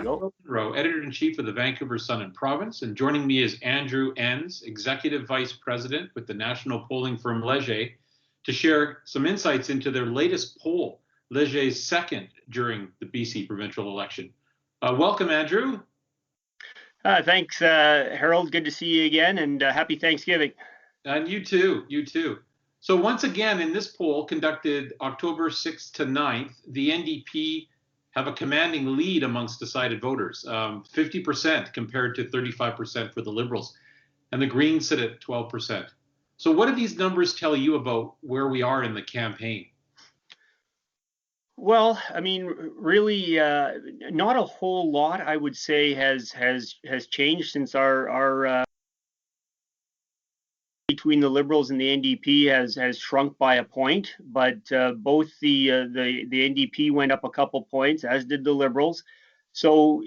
I'm Phil Monroe, Editor-in-Chief of the Vancouver Sun and Province, and joining me is Andrew Enns, Executive Vice President with the national polling firm Leger, to share some insights into their latest poll, Leger's second during the BC provincial election. Welcome, Andrew. Thanks, Harold. Good to see you again, and happy Thanksgiving. And you too, you too. So once again, in this poll conducted October 6th to 9th, the NDP have a commanding lead amongst decided voters, 50% compared to 35% for the Liberals, and the Greens sit at 12%. So what do these numbers tell you about where we are in the campaign? Well, I mean, really, not a whole lot, I would say, has changed since our between the Liberals and the NDP has shrunk by a point, but both the NDP went up a couple points, as did the Liberals. So,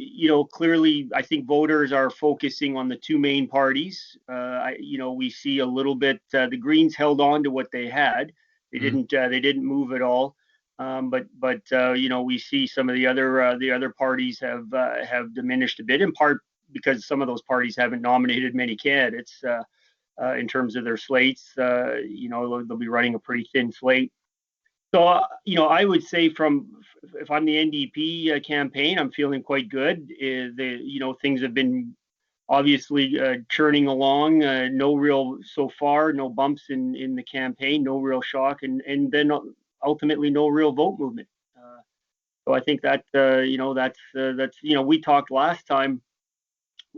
clearly, I think voters are focusing on the two main parties. We see a little bit. The Greens held on to what they had. They didn't move at all. But we see some of the other parties have diminished a bit, in part because some of those parties haven't nominated many candidates. In terms of their slates, they'll be running a pretty thin slate. So, I would say if I'm the NDP campaign, I'm feeling quite good. Things have been obviously churning along. So far, no bumps in the campaign, no real shock, and then ultimately no real vote movement. So I think that we talked last time.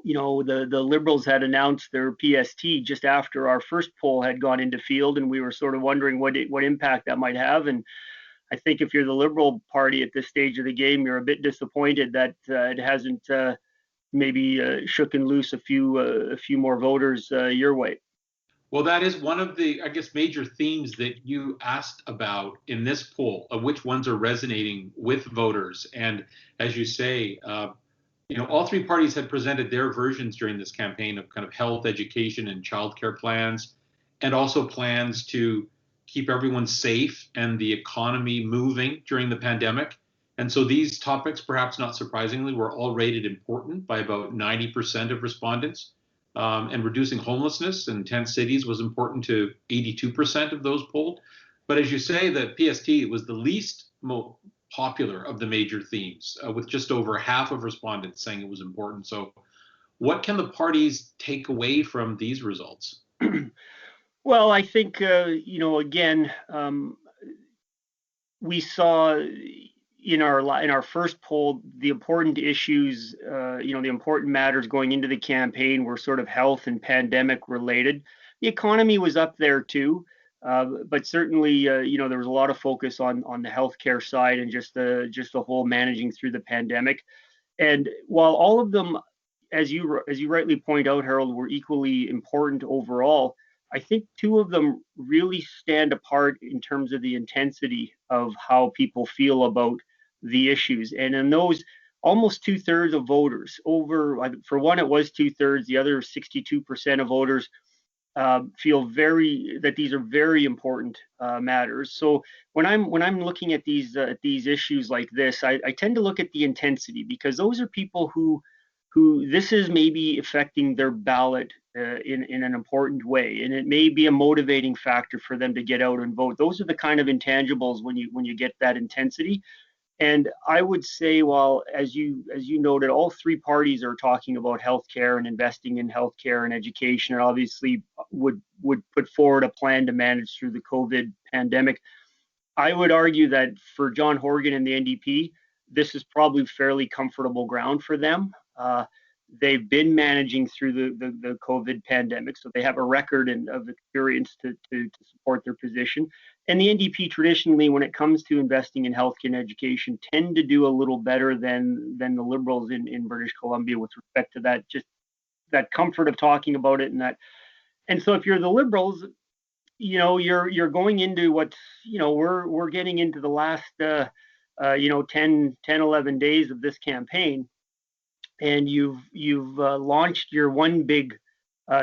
The Liberals had announced their PST just after our first poll had gone into field, and we were sort of wondering what impact that might have. And I think if you're the Liberal Party at this stage of the game, you're a bit disappointed that it hasn't maybe shooken loose a few more voters your way. Well, that is one of the, I guess, major themes that you asked about in this poll, of which ones are resonating with voters. And as you say, all three parties had presented their versions during this campaign of kind of health, education, and childcare plans, and also plans to keep everyone safe and the economy moving during the pandemic. And so these topics, perhaps not surprisingly, were all rated important by about 90% of respondents. And reducing homelessness in 10 cities was important to 82% of those polled. But as you say, the PST was the least popular of the major themes, with just over half of respondents saying it was important. So what can the parties take away from these results? Well, I think, again, we saw in our first poll, the important issues, the important matters going into the campaign were sort of health and pandemic related. The economy was up there too, but certainly, there was a lot of focus on the healthcare side and just the whole managing through the pandemic. And while all of them, as you rightly point out, Harold, were equally important overall, I think two of them really stand apart in terms of the intensity of how people feel about the issues. And in those, almost 2/3 of voters, for one, it was 2/3, the other 62% of voters feel that these are very important matters. So when I'm looking at these issues like this, I tend to look at the intensity, because those are people who this is maybe affecting their ballot in an important way, and it may be a motivating factor for them to get out and vote. Those are the kind of intangibles when you get that intensity. And I would say, while as you noted, all three parties are talking about healthcare and investing in healthcare and education, and obviously would put forward a plan to manage through the COVID pandemic. I would argue that for John Horgan and the NDP, this is probably fairly comfortable ground for them. They've been managing through the COVID pandemic, so they have a record of experience to support their position. And the NDP traditionally, when it comes to investing in healthcare and education, tend to do a little better than the Liberals in British Columbia with respect to that, just that comfort of talking about it. And so if you're the Liberals, you're going into what's, we're getting into the last 10, 11 days of this campaign. And you've launched your one big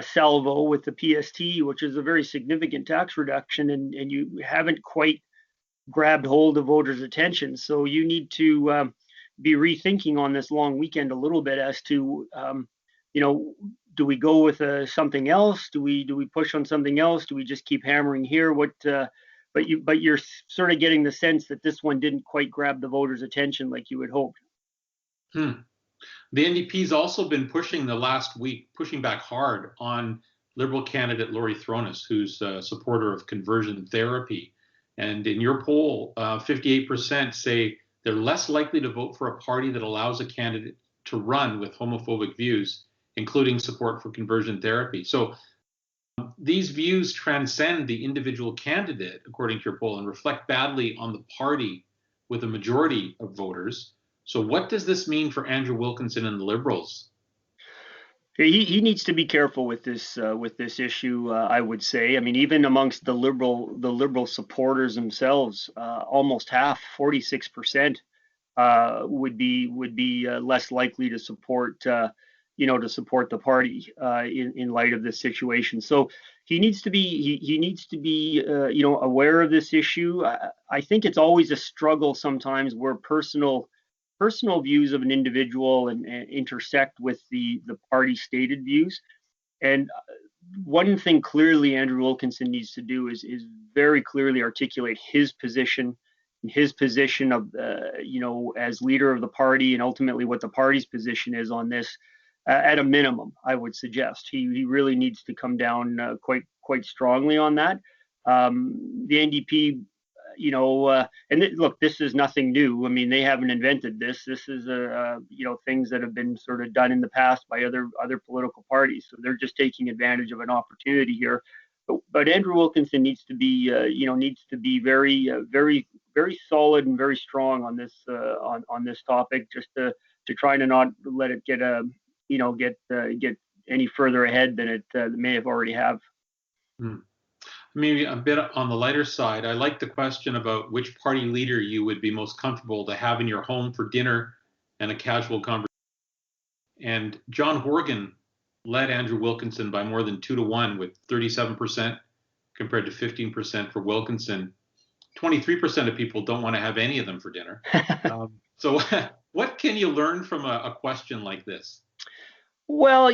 salvo with the PST, which is a very significant tax reduction, and you haven't quite grabbed hold of voters' attention. So you need to be rethinking on this long weekend a little bit as to, do we go with something else? Do we push on something else? Do we just keep hammering here? But you're sort of getting the sense that this one didn't quite grab the voters' attention like you had hoped. The NDP's also been pushing the last week, pushing back hard on Liberal candidate Laurie Thronis, who's a supporter of conversion therapy. And in your poll, 58% say they're less likely to vote for a party that allows a candidate to run with homophobic views, including support for conversion therapy. So these views transcend the individual candidate, according to your poll, and reflect badly on the party with a majority of voters. So what does this mean for Andrew Wilkinson and the Liberals? He needs to be careful with this issue. I would say. I mean, even amongst the liberal supporters themselves, almost half, 46%, would be less likely to support the party in light of this situation. So he needs to be aware of this issue. I think it's always a struggle sometimes where personal views of an individual and intersect with the party stated views. And one thing clearly Andrew Wilkinson needs to do is very clearly articulate his position of as leader of the party, and ultimately what the party's position is on this. At a minimum, I would suggest he really needs to come down quite strongly on that. The NDP, look, this is nothing new. I mean, they haven't invented this. This is things that have been sort of done in the past by other political parties. So they're just taking advantage of an opportunity here. But Andrew Wilkinson needs to be very solid and very strong on this topic, just to try to not let it get any further ahead than it may have already have. Maybe a bit on the lighter side, I like the question about which party leader you would be most comfortable to have in your home for dinner and a casual conversation. And John Horgan led Andrew Wilkinson by more than 2-1 with 37% compared to 15% for Wilkinson. 23% of people don't want to have any of them for dinner. So what can you learn from a question like this? Well,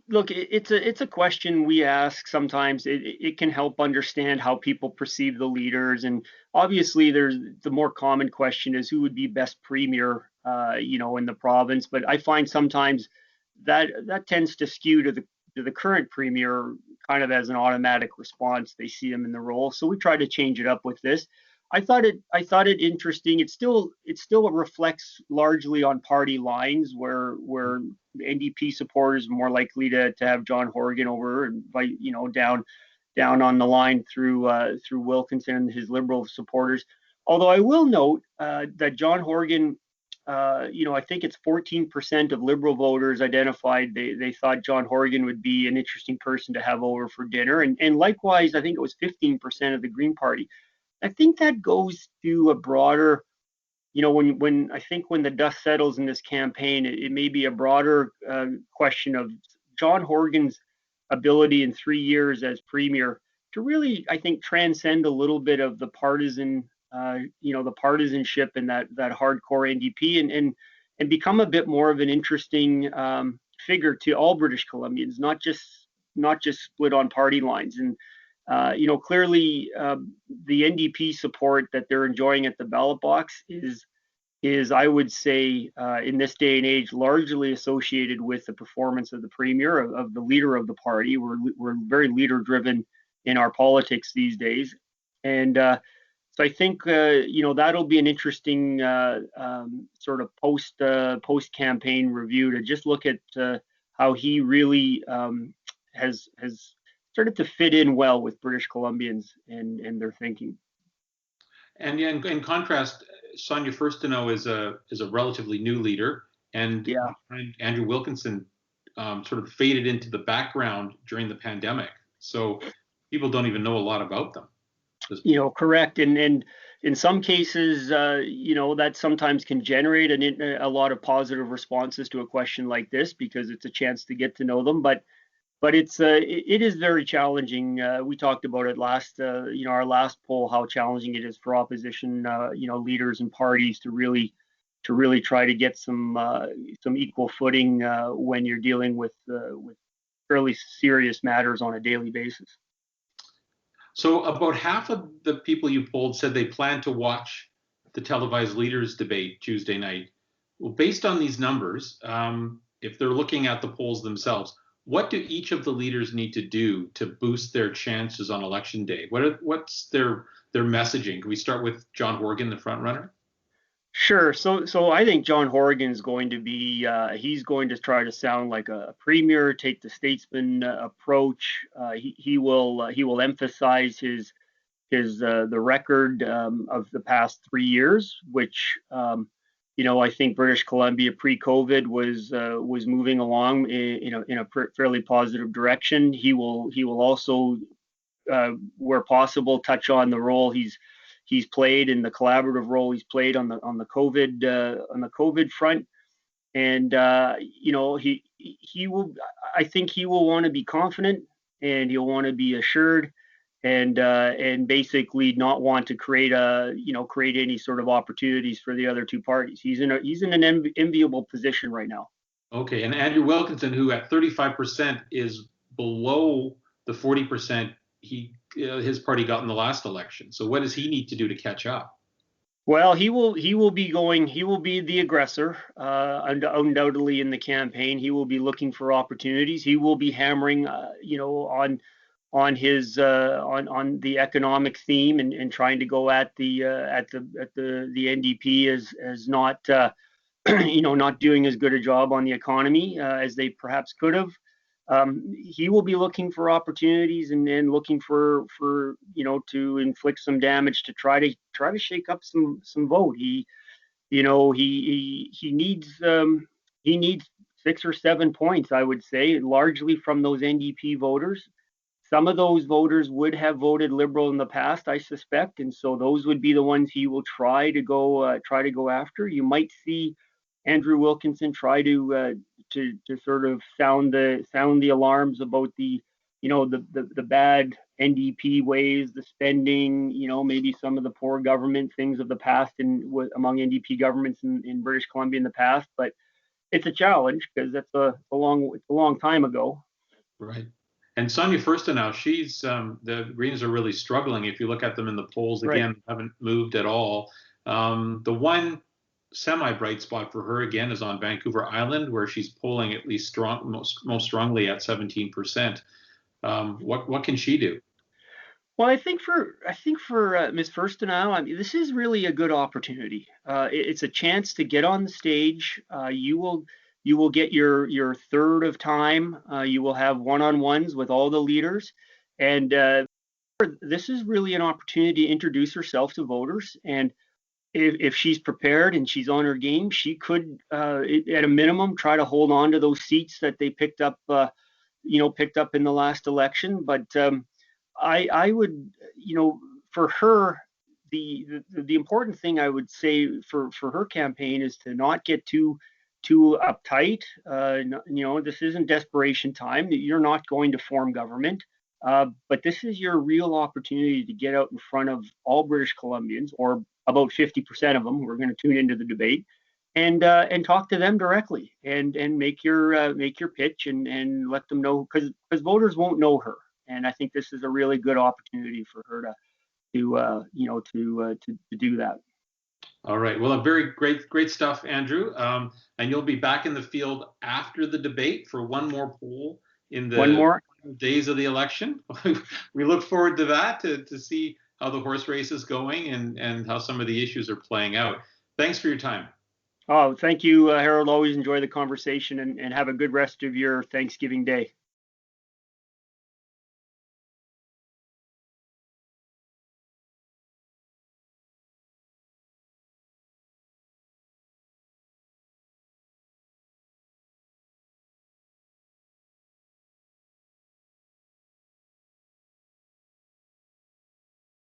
look, it's a question we ask sometimes. It can help understand how people perceive the leaders, and obviously, the more common question is who would be best premier, in the province. But I find sometimes that tends to skew to the current premier, kind of as an automatic response. They see him in the role, so we try to change it up with this. I thought it interesting. It still reflects largely on party lines, where NDP supporters are more likely to have John Horgan over and down on the line through Wilkinson and his Liberal supporters. Although I will note that John Horgan, I think it's 14% of Liberal voters identified they thought John Horgan would be an interesting person to have over for dinner, and likewise I think it was 15% of the Green Party. I think that goes to a broader, when the dust settles in this campaign, it may be a broader question of John Horgan's ability in 3 years as premier to really, I think, transcend a little bit of the partisan, the partisanship in that hardcore NDP and become a bit more of an interesting figure to all British Columbians, not just split on party lines. And clearly the NDP support that they're enjoying at the ballot box is I would say in this day and age largely associated with the performance of the premier, of the leader of the party. We're very leader driven in our politics these days, and so I think that'll be an interesting sort of post campaign review to just look at how he really has started to fit in well with British Columbians and their thinking. And in contrast, Sonia Furstenau is a relatively new leader, and Andrew Wilkinson sort of faded into the background during the pandemic. So people don't even know a lot about them. Correct. And in some cases, that sometimes can generate a lot of positive responses to a question like this because it's a chance to get to know them. But it is very challenging. We talked about it our last poll, how challenging it is for opposition, leaders and parties to really really try to get some equal footing when you're dealing with fairly serious matters on a daily basis. So about half of the people you polled said they plan to watch the televised leaders debate Tuesday night. Well, based on these numbers, if they're looking at the polls themselves, what do each of the leaders need to do to boost their chances on election day? What's their messaging? Can we start with John Horgan, the front runner? Sure. So I think John Horgan's going to be he's going to try to sound like a premier, take the statesman approach. He will emphasize his the record of the past 3 years, which I think British Columbia pre-COVID was moving along in a fairly positive direction. He will also where possible touch on the role he's played in the collaborative role he's played on the COVID front, and he will. I think he will want to be confident, and he'll want to be assured, and basically not want to create any sort of opportunities for the other two parties. He's in an enviable position right now. Okay, and Andrew Wilkinson, who at 35% is below the 40% his party got in the last election. So what does he need to do to catch up? Well, he will be the aggressor, undoubtedly in the campaign. He will be looking for opportunities. He will be hammering, on his on the economic theme, and trying to go at the NDP as not not doing as good a job on the economy as they perhaps could have. He will be looking for opportunities, and looking for to inflict some damage, to try to shake up some vote. He needs 6 or 7 points, I would say, largely from those NDP voters. Some of those voters would have voted Liberal in the past, I suspect, and so those would be the ones he will try to go after. You might see Andrew Wilkinson try to sort of sound the alarms about the bad NDP ways, the spending, maybe some of the poor government things of the past among NDP governments in British Columbia in the past. But it's a challenge because it's a long time ago. Right. And Sonia Furstenau, she's the Greens are really struggling. If you look at them in the polls, again, right, haven't moved at all. The one semi-bright spot for her, again, is on Vancouver Island, where she's polling at least most strongly at 17%. What can she do? Well, I think for Ms. Furstenau, I mean, this is really a good opportunity. It's a chance to get on the stage. You will get your third of time. You will have one-on-ones with all the leaders, and this is really an opportunity to introduce herself to voters. And if she's prepared and she's on her game, she could, at a minimum, try to hold on to those seats that they picked up in the last election. But I would, for her, the important thing I would say for her campaign is to not get too uptight. This isn't desperation time. You're not going to form government, but this is your real opportunity to get out in front of all British Columbians, or about 50% of them who are going to tune into the debate, and talk to them directly, and make your pitch, and let them know, because voters won't know her, and I think this is a really good opportunity for her to do that. All right. Well, a very great stuff, Andrew. And you'll be back in the field after the debate for one more poll in the days of the election. We look forward to that, to see how the horse race is going, and how some of the issues are playing out. Thanks for your time. Oh, thank you, Harold. Always enjoy the conversation, and have a good rest of your Thanksgiving day.